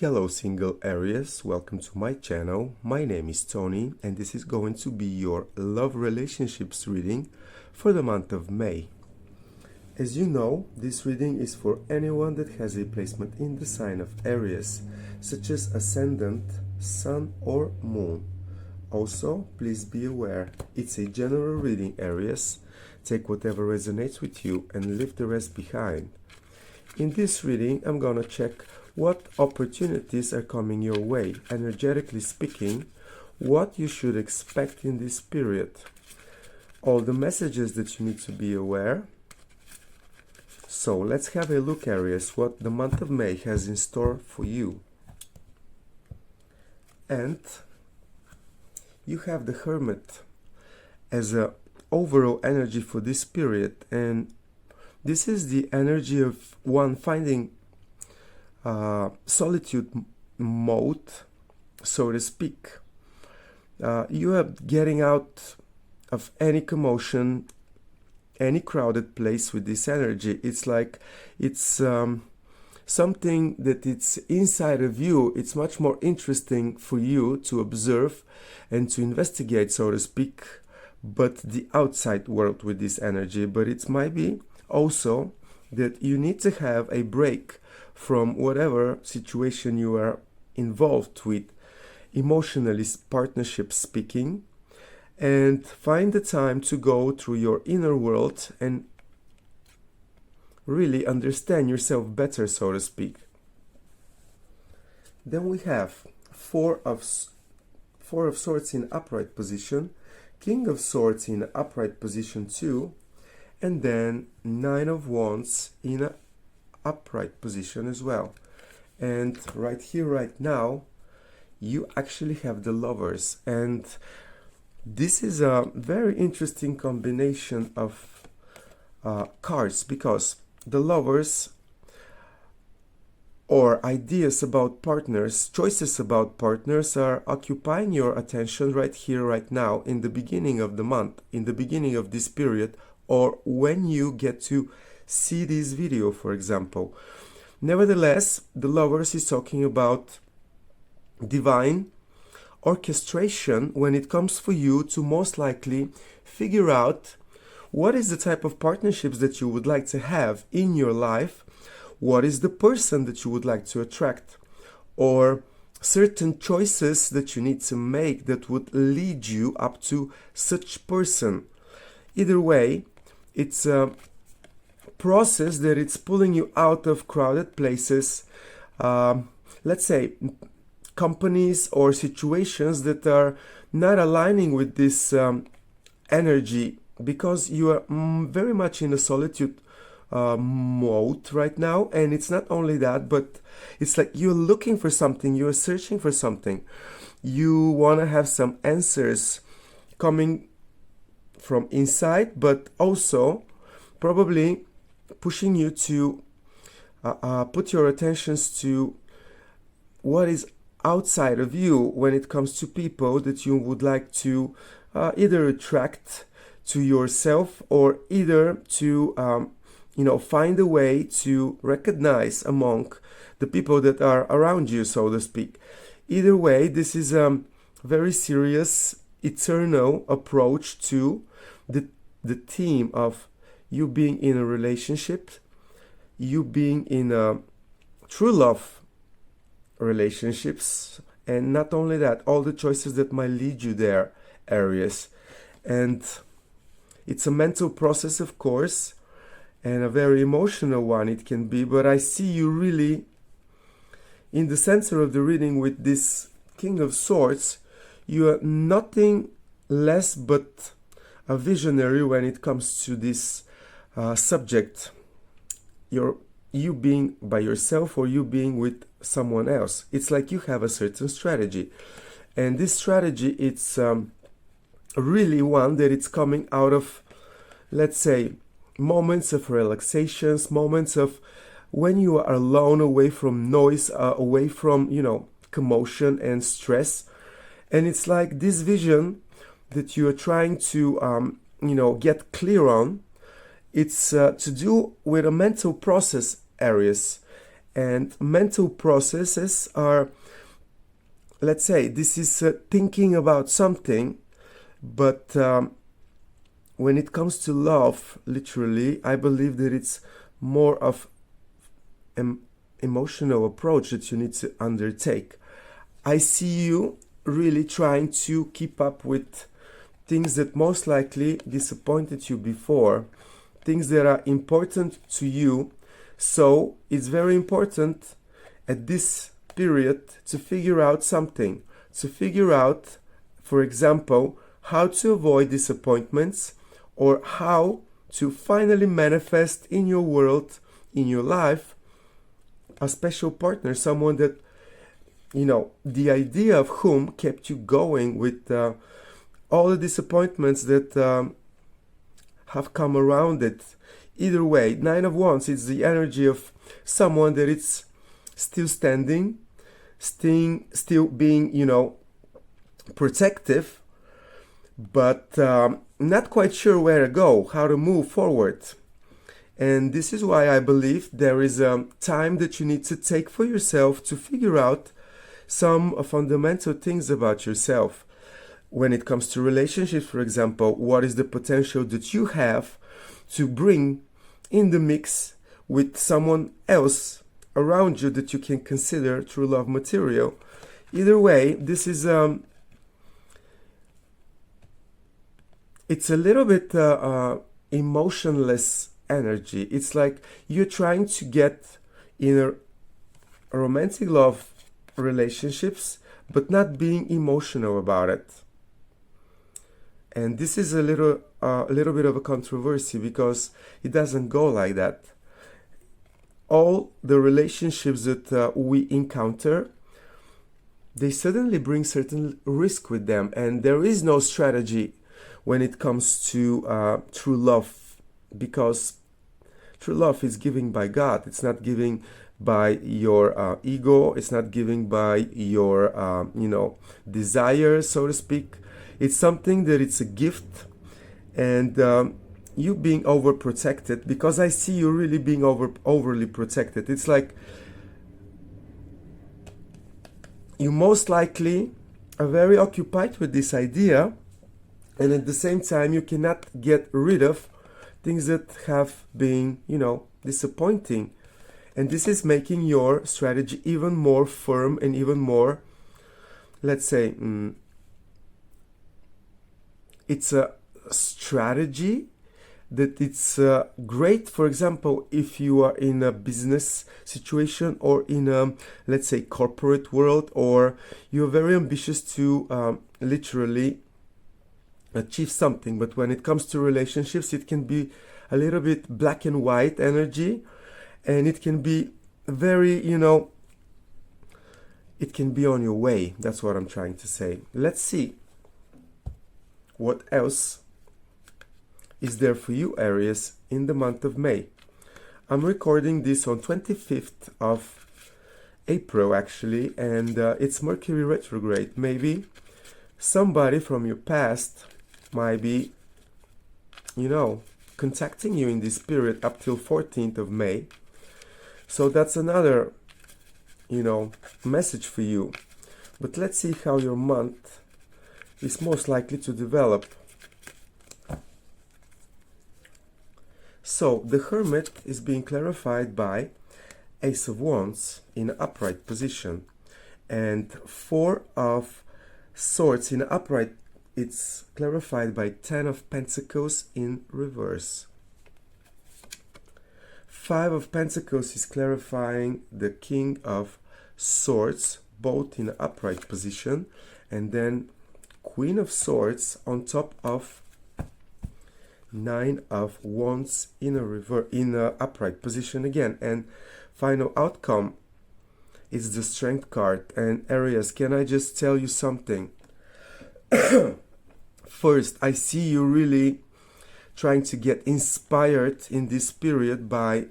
Hello single Aries, welcome to my channel. My name is Tony and this is going to be your love relationships reading for the month of May. As you know, this reading is for anyone that has a placement in the sign of Aries, such as Ascendant, Sun or Moon. Also, please be aware, it's a general reading, Aries. Take whatever resonates with you and leave the rest behind. In this reading, I'm gonna check what opportunities are coming your way, energetically speaking, what you should expect in this period, all the messages that you need to be aware. So let's have a look, Aries, what the month of May has in store for you. And you have the Hermit as an overall energy for this period, and this is the energy of one finding solitude mode, so to speak. You are getting out of any commotion, any crowded place with this energy. It's like it's something that it's inside of you. It's much more interesting for you to observe and to investigate, so to speak, but the outside world with this energy. But it might be also that you need to have a break from whatever situation you are involved with, emotionally, partnership speaking, and find the time to go through your inner world and really understand yourself better, so to speak. Then we have Four of Swords in upright position, King of Swords in upright position too, and then Nine of Wands in a upright position as well. And right here, right now, you actually have the Lovers, and this is a very interesting combination of cards, because the Lovers, or ideas about partners, choices about partners, are occupying your attention right here, right now, in the beginning of the month, in the beginning of this period, or when you get to see this video, for example. Nevertheless, the Lovers is talking about divine orchestration when it comes for you to most likely figure out what is the type of partnerships that you would like to have in your life, what is the person that you would like to attract, or certain choices that you need to make that would lead you up to such person. Either way, it's a process that it's pulling you out of crowded places, let's say companies or situations that are not aligning with this energy, because you are very much in a solitude mode right now. And it's not only that, but it's like you're looking for something, you're searching for something, you want to have some answers coming from inside, but also probably pushing you to put your attentions to what is outside of you when it comes to people that you would like to either attract to yourself, or either to find a way to recognize among the people that are around you, so to speak. Either way, this is a very serious, eternal approach to the theme of you being in a relationship, you being in a true love relationships, and not only that, all the choices that might lead you there, Aries. And it's a mental process, of course, and a very emotional one it can be, but I see you really in the center of the reading with this King of Swords. You are nothing less but a visionary when it comes to this subject. You being by yourself, or you being with someone else. It's like you have a certain strategy, and this strategy, it's really one that it's coming out of, let's say, moments of relaxations, moments of when you are alone, away from noise, away from commotion and stress. And it's like this vision that you are trying to get clear on. It's to do with a mental process, Aries, And mental processes are, let's say, this is thinking about something, but when it comes to love, literally, I believe that it's more of an emotional approach that you need to undertake. I see you really trying to keep up with things that most likely disappointed you before, things that are important to you. So it's very important at this period to figure out something, to figure out, for example, how to avoid disappointments, or how to finally manifest in your world, in your life, a special partner, someone that, the idea of whom kept you going with all the disappointments that have come around it. Either way, Nine of Wands is the energy of someone that is still standing, still being, protective, but not quite sure where to go, how to move forward. And this is why I believe there is a time that you need to take for yourself to figure out some fundamental things about yourself. When it comes to relationships, for example, what is the potential that you have to bring in the mix with someone else around you that you can consider true love material? Either way, this is it's a little bit emotionless energy. It's like you're trying to get in a romantic love relationships, but not being emotional about it. And this is a little bit of a controversy, because it doesn't go like that. All the relationships that we encounter, they suddenly bring certain risk with them, and there is no strategy when it comes to true love, because true love is given by God. It's not given by your ego. It's not given by your desire, so to speak. It's something that it's a gift, and you being overprotected, because I see you really being overly protected. It's like you most likely are very occupied with this idea, and at the same time you cannot get rid of things that have been, disappointing. And this is making your strategy even more firm and even more, let's say, it's a strategy that it's great, for example, if you are in a business situation, or in a, let's say, corporate world, or you're very ambitious to literally achieve something. But when it comes to relationships, it can be a little bit black and white energy, and it can be very, it can be on your way. That's what I'm trying to say. Let's see what else is there for you, Aries, in the month of May. I'm recording this on 25th of April, actually, and it's Mercury retrograde. Maybe somebody from your past might be, contacting you in this period up till 14th of May. So that's another, message for you. But let's see how your month is most likely to develop. So the Hermit is being clarified by Ace of Wands in upright position, and Four of Swords in upright. It's clarified by Ten of Pentacles in reverse. Five of Pentacles is clarifying the King of Swords, both in upright position, and then Queen of Swords on top of Nine of Wands in a upright position again. And final outcome is the Strength card. And Aries, can I just tell you something? First, I see you really trying to get inspired in this period by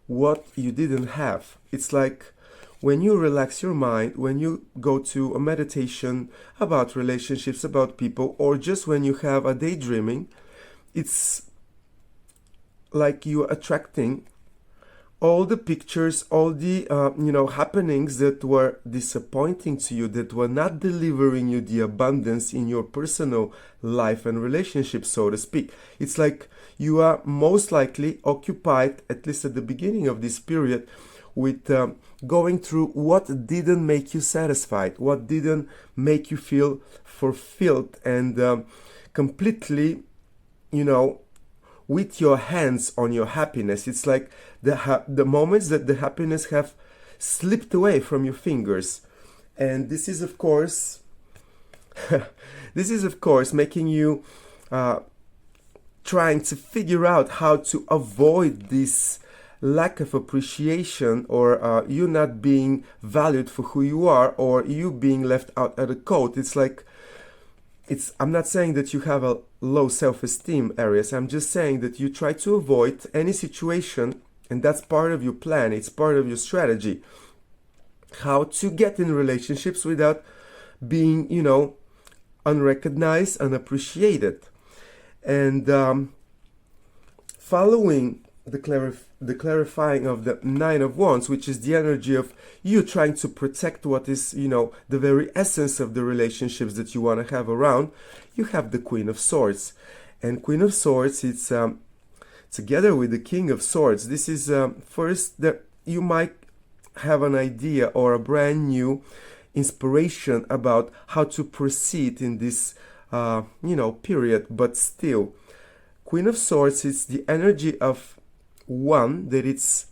what you didn't have. It's like when you relax your mind, when you go to a meditation about relationships, about people, or just when you have a daydreaming, it's like you're attracting all the pictures, all the happenings that were disappointing to you, that were not delivering you the abundance in your personal life and relationships, so to speak. It's like you are most likely occupied, at least at the beginning of this period, with going through what didn't make you satisfied, what didn't make you feel fulfilled and completely, with your hands on your happiness. It's like the moments that the happiness have slipped away from your fingers. And this is of course making you trying to figure out how to avoid this lack of appreciation, or you not being valued for who you are, or you being left out at a cold. It's like, I'm not saying that you have a low self-esteem, Aries. I'm just saying that you try to avoid any situation, and that's part of your plan. It's part of your strategy. How to get in relationships without being, unrecognized, unappreciated. And following the clarifying of the Nine of Wands, which is the energy of you trying to protect what is, the very essence of the relationships that you want to have around, you have the Queen of Swords. And Queen of Swords, it's together with the King of Swords. This is first that you might have an idea or a brand new inspiration about how to proceed in this, period. But still, Queen of Swords is the energy of one, that it's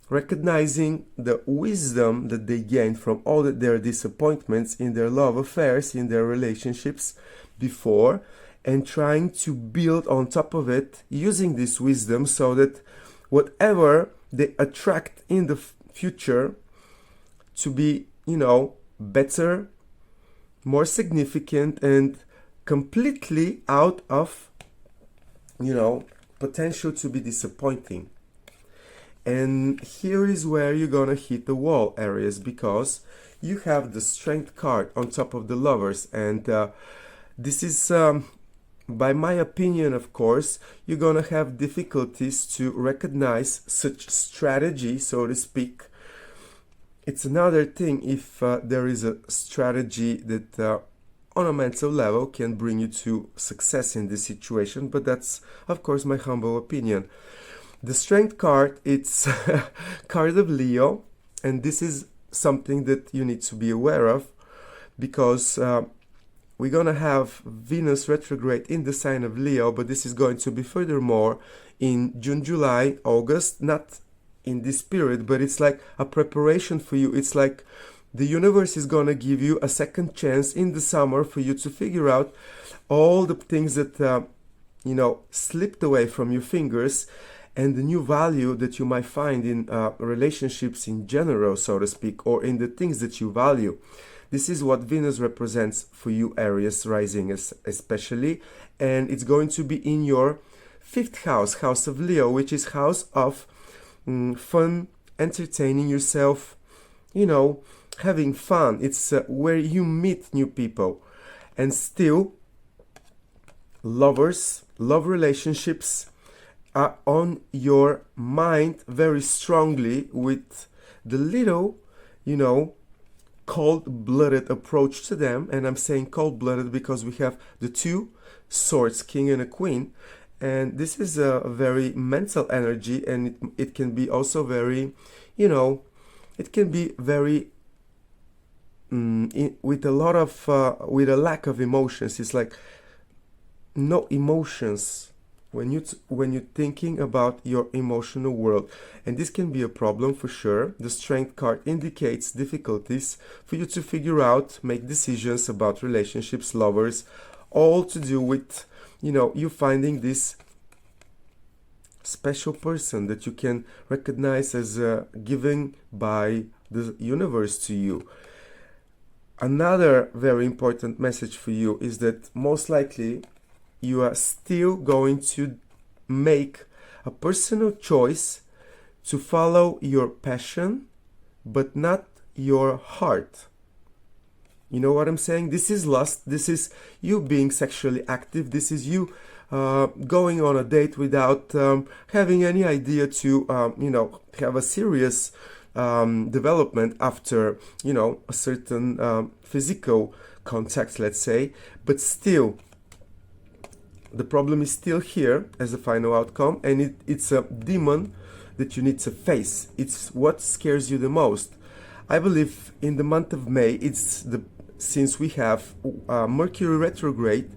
recognizing the wisdom that they gained from all their disappointments in their love affairs, in their relationships before, and trying to build on top of it, using this wisdom so that whatever they attract in the future to be, better, more significant, and completely out of, potential to be disappointing. And here is where you're gonna hit the wall, Aries, because you have the Strength card on top of the Lovers. And this is, by my opinion, of course, you're gonna have difficulties to recognize such strategy, so to speak. It's another thing if there is a strategy that on a mental level can bring you to success in this situation, but that's of course my humble opinion. The Strength card, it's card of Leo, and this is something that you need to be aware of, because we're gonna have Venus retrograde in the sign of Leo, but this is going to be furthermore in June, July, August, not in this period, but it's like a preparation for you. It's like the universe is going to give you a second chance in the summer for you to figure out all the things that, slipped away from your fingers, and the new value that you might find in relationships in general, so to speak, or in the things that you value. This is what Venus represents for you, Aries rising especially, and it's going to be in your 5th house, house of Leo, which is house of fun, entertaining yourself, having fun. It's where you meet new people. And still, love relationships are on your mind very strongly, with the little, cold-blooded approach to them. And I'm saying cold-blooded because we have the 2 swords, king and a queen. And this is a very mental energy, and it can be also very, it can be very with a lot of with a lack of emotions. It's like no emotions when you're thinking about your emotional world, and this can be a problem for sure. The Strength card indicates difficulties for you to figure out, make decisions about relationships, lovers, all to do with you finding this special person that you can recognize as given by the universe to you. Another very important message for you is that most likely you are still going to make a personal choice to follow your passion, but not your heart. You know what I'm saying? This is lust. This is you being sexually active. This is you going on a date without having any idea to, have a serious development after, a certain physical contact, let's say. But still, the problem is still here as a final outcome, and it's a demon that you need to face. It's what scares you the most. I believe in the month of May, since we have Mercury retrograde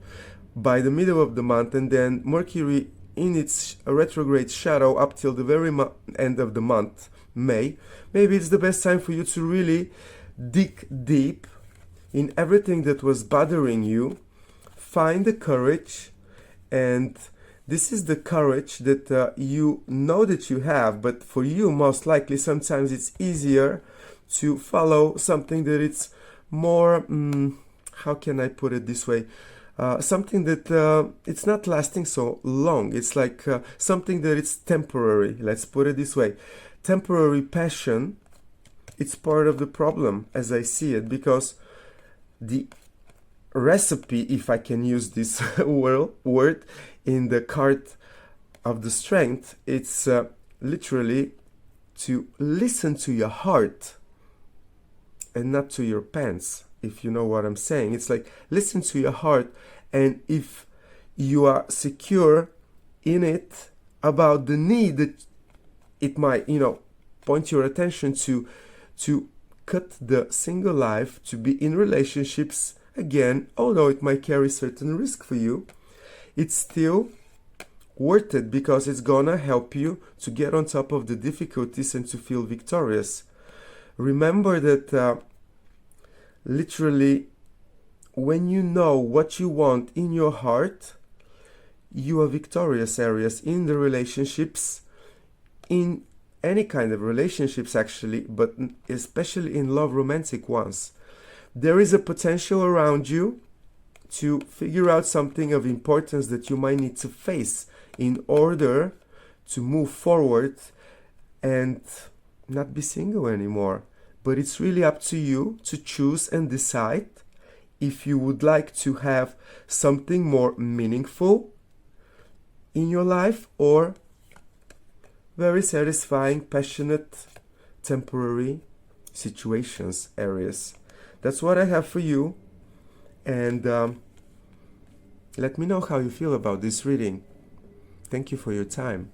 by the middle of the month, and then Mercury in its retrograde shadow up till the very end of the month, May, maybe it's the best time for you to really dig deep in everything that was bothering you, find the courage, and this is the courage that you know that you have, but for you, most likely, sometimes it's easier to follow something that it's more, how can I put it this way? Something that it's not lasting so long. It's like something that it's temporary. Let's put it this way. Temporary passion, it's part of the problem as I see it, because the recipe, if I can use this word, in the card of the strength, it's literally to listen to your heart and not to your pants, if you know what I'm saying. It's like, listen to your heart, and if you are secure in it about the need that it might, point your attention to cut the single life, to be in relationships again, although it might carry certain risk for you, it's still worth it, because it's gonna help you to get on top of the difficulties and to feel victorious. Remember that literally, when you know what you want in your heart, you are victorious, Aries, in the relationships, in any kind of relationships actually, but especially in love, romantic ones. There is a potential around you to figure out something of importance that you might need to face in order to move forward and not be single anymore. But it's really up to you to choose and decide if you would like to have something more meaningful in your life, or very satisfying, passionate, temporary situations, Aries. That's what I have for you, and let me know how you feel about this reading. Thank you for your time.